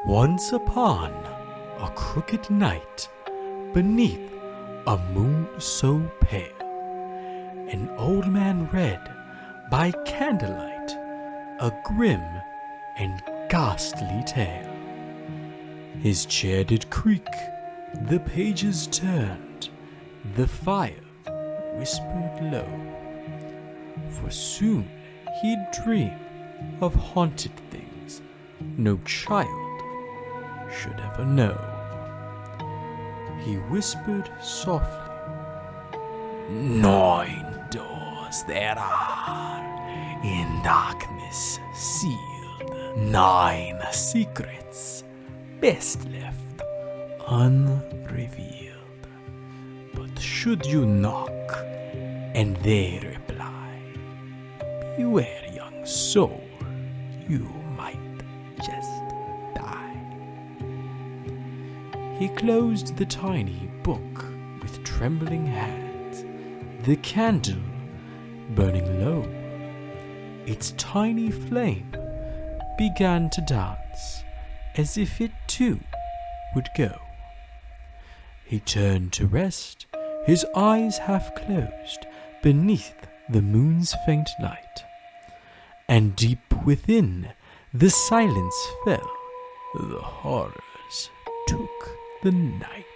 Once upon a crooked night, beneath a moon so pale, an old man read by candlelight a grim and ghastly tale. His chair did creak, the pages turned, the fire whispered low, for soon he'd dream of haunted things no child should ever know. He whispered softly, 9 doors there are, in darkness sealed, 9 secrets best left unrevealed. But should you knock and they reply, beware, young soul, you might just die. He closed the tiny book with trembling hands, the candle burning low. Its tiny flame began to dance as if it too would go. He turned to rest, his eyes half closed beneath the moon's faint light, and deep within the silence fell. The horrors took the night.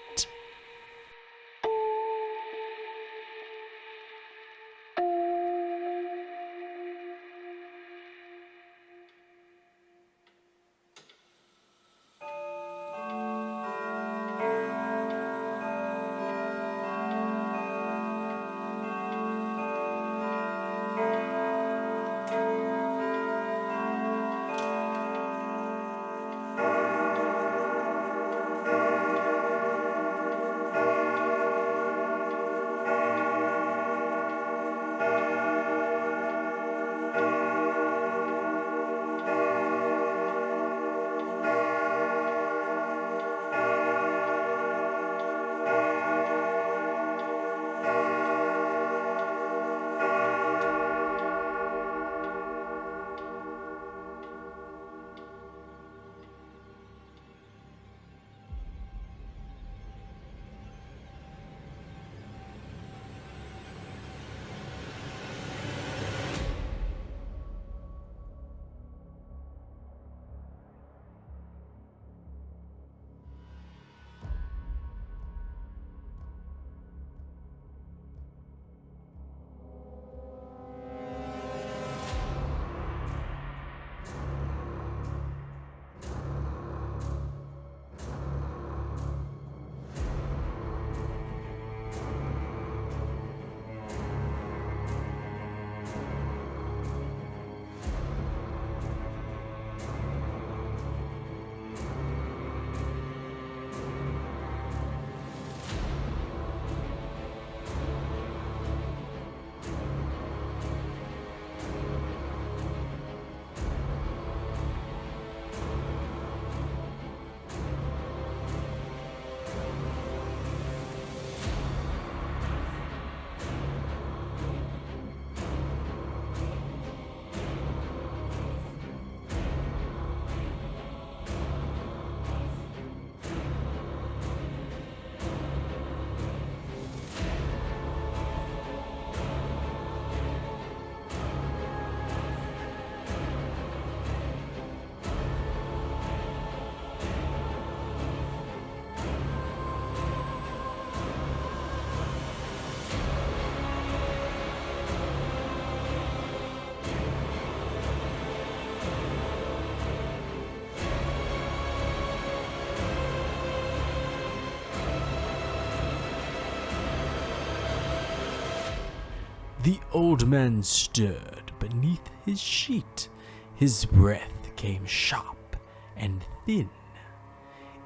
The old man stirred beneath his sheet. His breath came sharp and thin.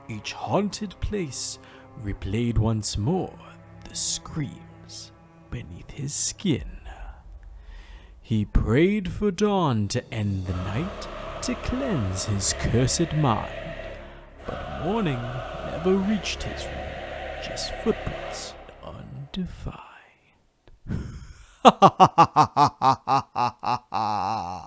Each haunted place replayed once more the screams beneath his skin. He prayed for dawn to end the night, to cleanse his cursed mind. But morning never reached his room, just footprints undefined. Ha ha ha ha ha ha ha ha.